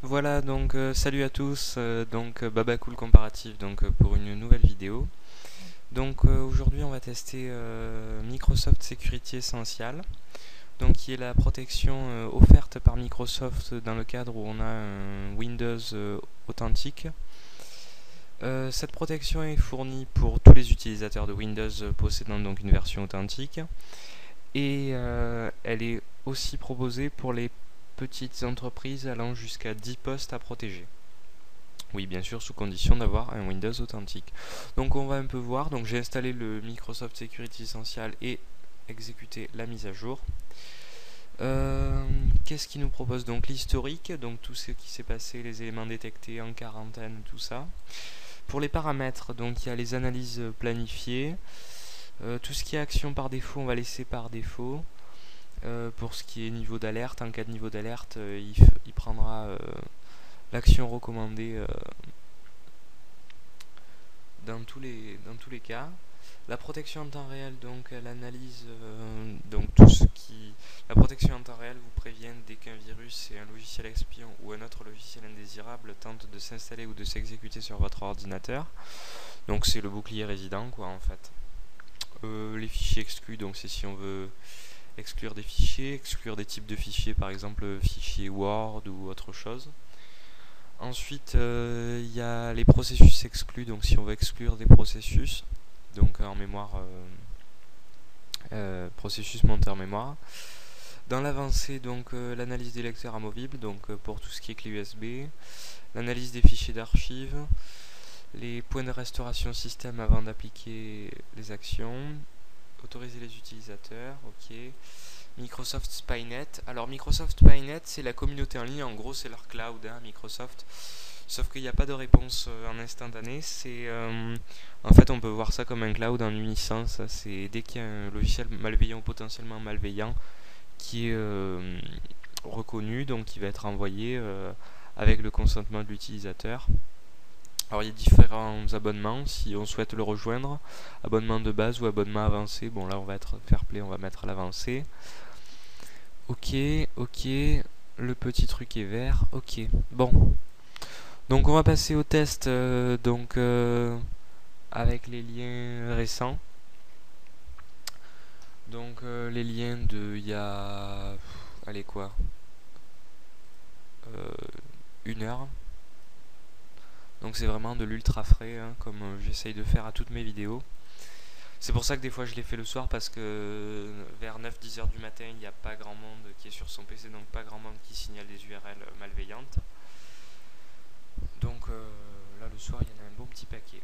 Voilà donc salut à tous, Baba Cool Comparatif pour une nouvelle vidéo. Aujourd'hui on va tester Microsoft Security Essential, donc qui est la protection offerte par Microsoft dans le cadre où on a un Windows authentique. Cette protection est fournie pour tous les utilisateurs de Windows possédant donc une version authentique et elle est aussi proposée pour les petites entreprises allant jusqu'à 10 postes à protéger. Oui, bien sûr, sous condition d'avoir un Windows authentique. Donc on va un peu voir. Donc j'ai installé le Microsoft Security Essential et exécuté la mise à jour. Qu'est-ce qu'il nous propose? Donc l'historique, donc tout ce qui s'est passé, les éléments détectés en quarantaine, tout ça. Pour les paramètres, donc il y a les analyses planifiées. Tout ce qui est action par défaut, on va laisser par défaut. Pour ce qui est niveau d'alerte, en cas de niveau d'alerte, il prendra l'action recommandée dans tous les cas. La protection en temps réel, donc elle analyse donc tout ce qui. La protection en temps réel vous prévient dès qu'un virus et un logiciel espion ou un autre logiciel indésirable tente de s'installer ou de s'exécuter sur votre ordinateur. Donc c'est le bouclier résident quoi en fait. Les fichiers exclus, donc c'est si on veut exclure des fichiers, exclure des types de fichiers, par exemple fichiers Word ou autre chose. Ensuite, il y a les processus exclus, donc si on veut exclure des processus, donc en mémoire, processus monté en mémoire. Dans l'avancée, donc l'analyse des lecteurs amovibles, donc pour tout ce qui est clé USB, l'analyse des fichiers d'archives, les points de restauration système avant d'appliquer les actions, autoriser les utilisateurs, ok. Microsoft Spynet. Alors Microsoft Spynet, c'est la communauté en ligne, en gros c'est leur cloud, hein, Microsoft. Sauf qu'il n'y a pas de réponse en instantané. En fait, on peut voir ça comme un cloud en une licence. C'est dès qu'il y a un logiciel malveillant ou potentiellement malveillant qui est reconnu, donc qui va être envoyé avec le consentement de l'utilisateur. Alors il y a différents abonnements si on souhaite le rejoindre, abonnement de base ou abonnement avancé. Bon là on va être fair play, on va mettre l'avancé. Ok, ok, le petit truc est vert. Ok, bon. Donc on va passer au test avec les liens récents. Donc les liens de il y a allez quoi euh, 1 heure. Donc c'est vraiment de l'ultra frais hein, comme j'essaye de faire à toutes mes vidéos. C'est pour ça que des fois je les fais le soir parce que vers 9-10 heures du matin il n'y a pas grand monde qui est sur son PC, donc pas grand monde qui signale des URL malveillantes. Donc là le soir il y en a un bon petit paquet.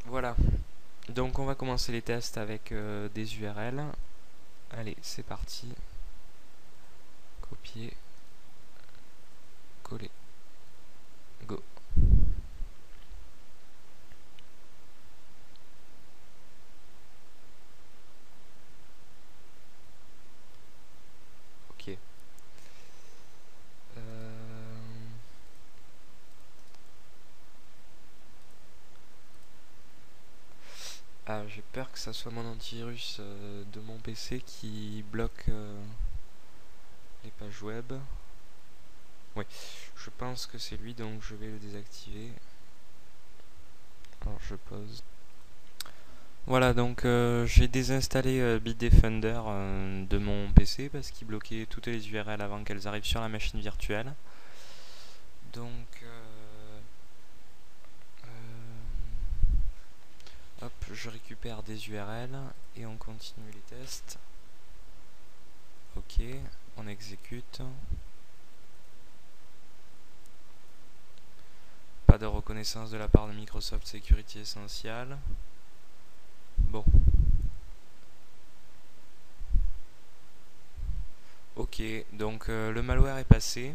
Voilà. Donc on va commencer les tests avec des URL. Allez, c'est parti. Copier. Coller. Go. Ok. Ah, j'ai peur que ça soit mon antivirus de mon PC qui bloque les pages web. Oui, je pense que c'est lui, donc je vais le désactiver. Alors je pose. Voilà, donc j'ai désinstallé Bitdefender de mon PC parce qu'il bloquait toutes les URL avant qu'elles arrivent sur la machine virtuelle. Donc, hop, je récupère des URL et on continue les tests. Ok, on exécute. Pas de reconnaissance de la part de Microsoft Security Essential. Bon. Ok, donc le malware est passé.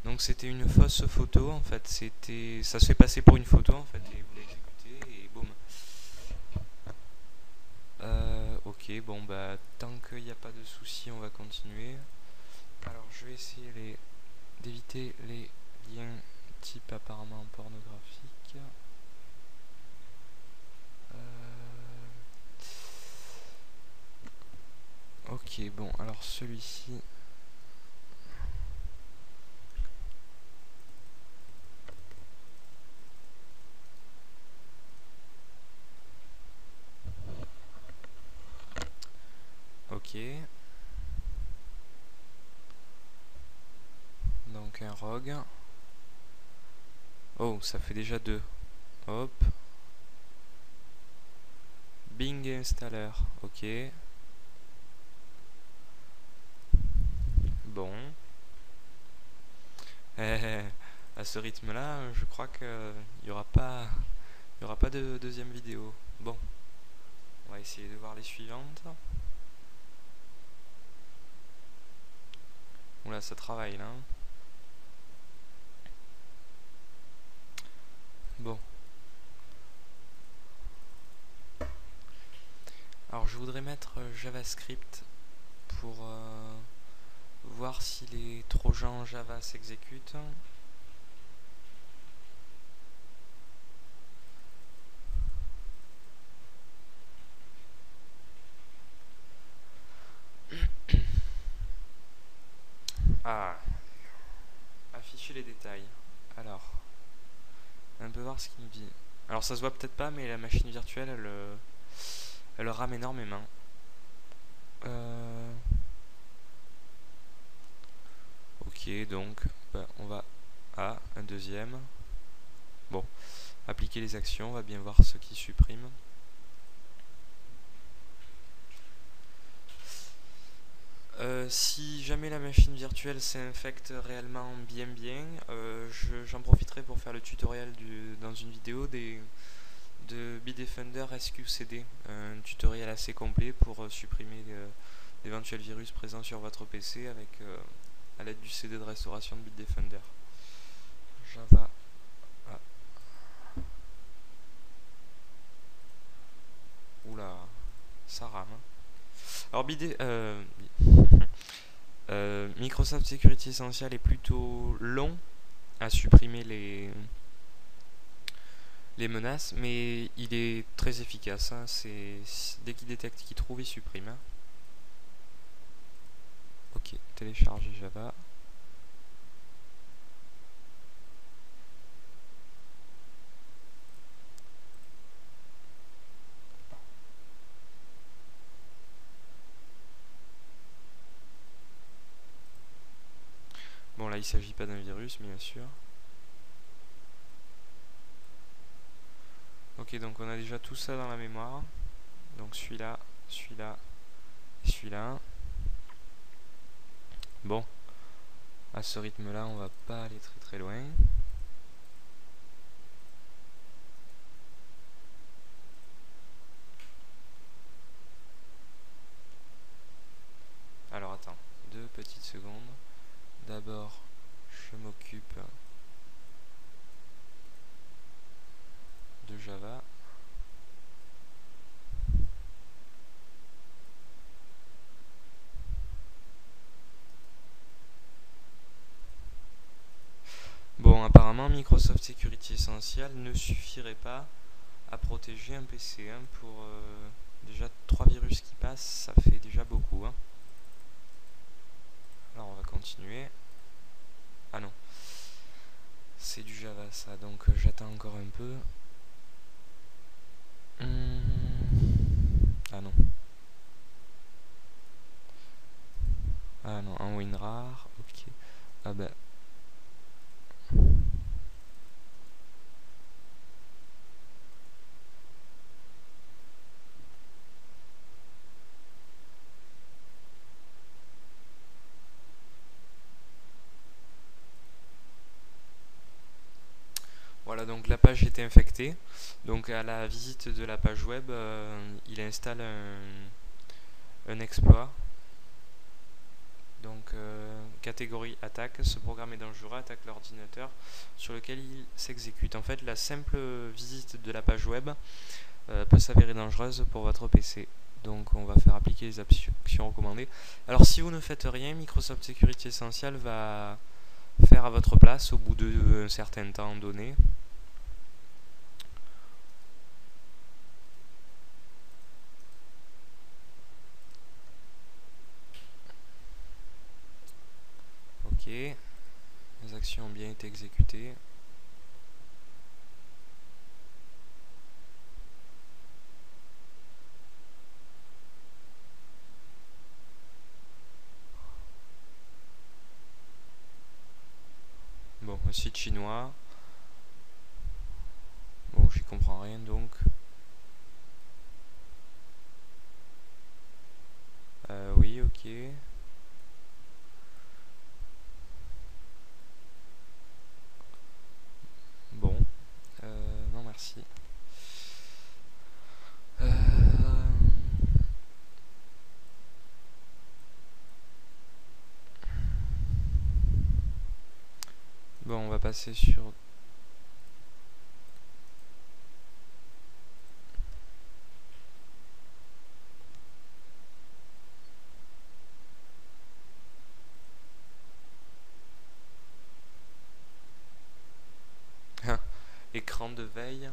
Donc c'était une fausse photo en fait. Ça se fait passer pour une photo en fait et vous l'exécutez et boum. Ok, bon bah tant qu'il n'y a pas de souci, on va continuer. Alors je vais essayer d'éviter les liens type apparemment pornographique. Ok, bon alors celui-ci, donc un rogue. Oh, ça fait déjà 2. Hop. Bing installer. Ok. Bon. À ce rythme-là, je crois qu'il n'y aura pas de deuxième vidéo. Bon. On va essayer de voir les suivantes. Oula, ça travaille là. Bon. Alors je voudrais mettre JavaScript pour voir si les trojans Java s'exécutent. Ah, afficher les détails. Alors, on peut voir ce qu'il me dit. Alors ça se voit peut-être pas, mais la machine virtuelle, elle rame énormément. Ok, donc on va à un deuxième. Bon, appliquer les actions, on va bien voir ce qui supprime. Si jamais la machine virtuelle s'infecte réellement bien, j'en profiterai pour faire le tutoriel dans une vidéo de Bitdefender SQCD, un tutoriel assez complet pour supprimer d'éventuels virus présents sur votre PC avec à l'aide du CD de restauration de Bitdefender. Java. Ah. Oula, ça rame. Alors Microsoft Security Essential est plutôt long à supprimer les menaces, mais il est très efficace. Hein. Dès qu'il détecte qu'il trouve, il supprime. Hein. Ok, télécharger Java. Bon, là, il ne s'agit pas d'un virus, bien sûr. Ok, donc on a déjà tout ça dans la mémoire. Donc celui-là, celui-là et celui-là. Bon, à ce rythme-là, on va pas aller très très loin. Alors attends, 2 petites secondes. D'abord, je m'occupe de Java. Bon, apparemment, Microsoft Security Essential ne suffirait pas à protéger un PC. Hein, pour déjà 3 virus qui passent, ça fait déjà beaucoup. Hein. Alors, on va continuer. Ah non, c'est du Java ça, donc j'attends encore un peu. Ah non. Ah non, un WinRAR, ok. Ah bah. Voilà, donc la page était infectée. Donc à la visite de la page web, il installe un exploit. Donc catégorie attaque, ce programme est dangereux, attaque l'ordinateur sur lequel il s'exécute. En fait, la simple visite de la page web peut s'avérer dangereuse pour votre PC. Donc on va faire appliquer les actions recommandées. Alors si vous ne faites rien, Microsoft Security Essential va faire à votre place au bout d'un certain temps donné. Ok, les actions ont bien été exécutées. un site chinois. Bon, j'y comprends rien donc. Oui, ok. Bon, non merci. Bon, on va passer sur... écran de veille.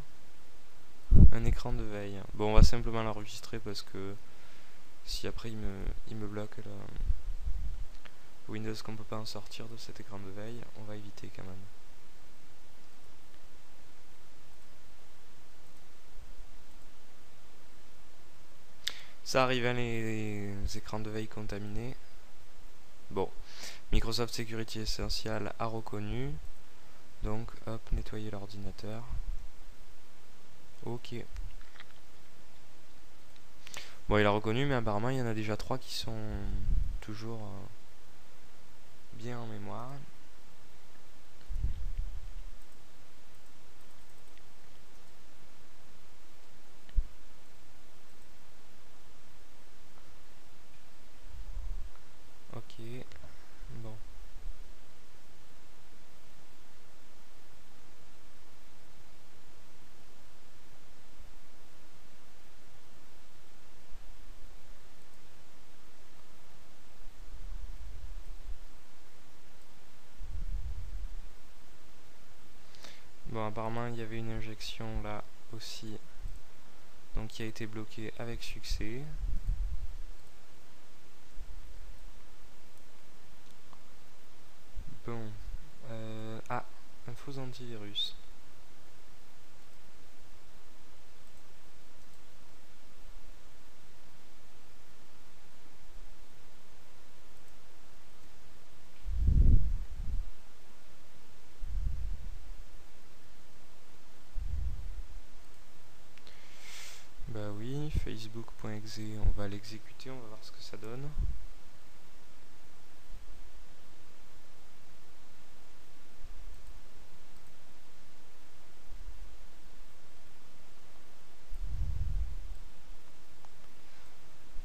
Un écran de veille. Bon, on va simplement l'enregistrer parce que si après il me bloque là, Windows qu'on peut pas en sortir de cet écran de veille, on va éviter quand même. Ça arrive, hein, les écrans de veille contaminés. Bon, Microsoft Security Essential a reconnu. Donc, hop, nettoyer l'ordinateur. Ok. Bon, il a reconnu, mais apparemment, il y en a déjà 3 qui sont toujours bien en mémoire. Ok. Bon. Bon, apparemment, il y avait une injection là aussi. Donc, qui a été bloquée avec succès. Bon. Ah, un faux antivirus. Bah oui, facebook.exe, on va l'exécuter, on va voir ce que ça donne.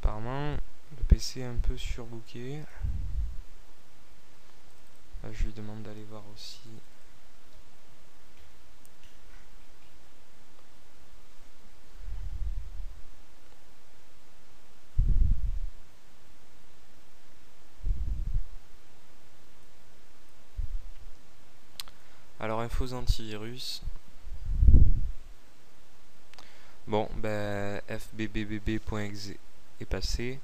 Apparemment, le PC est un peu surbooké. Là, je lui demande d'aller voir aussi. Alors, infos antivirus. Bon, ben, fbbb.exe est passé.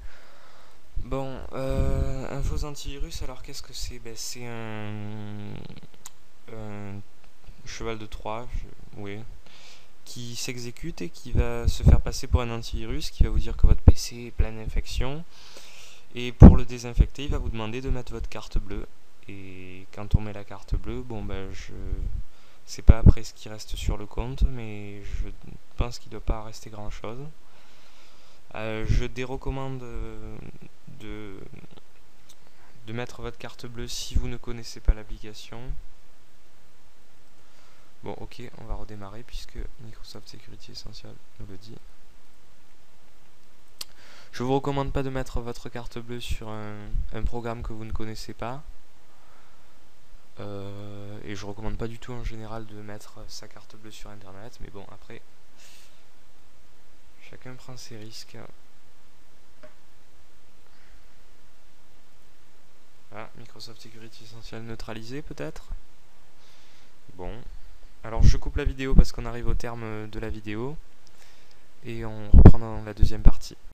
Bon, infos antivirus, alors qu'est-ce que c'est? Ben, c'est un cheval de Troie, oui, qui s'exécute et qui va se faire passer pour un antivirus, qui va vous dire que votre PC est plein d'infections. Et pour le désinfecter, il va vous demander de mettre votre carte bleue. Et quand on met la carte bleue, bon ben je sais pas après ce qui reste sur le compte, mais je pense qu'il ne doit pas rester grand chose. Je dérecommande de mettre votre carte bleue si vous ne connaissez pas l'application. Bon, ok, on va redémarrer puisque Microsoft Security Essential nous le dit. Je vous recommande pas de mettre votre carte bleue sur un programme que vous ne connaissez pas. Et je recommande pas du tout en général de mettre sa carte bleue sur internet, mais bon, après chacun prend ses risques. Ah, Microsoft Security Essential neutralisé peut-être. Bon, alors je coupe la vidéo parce qu'on arrive au terme de la vidéo et on reprend dans la deuxième partie.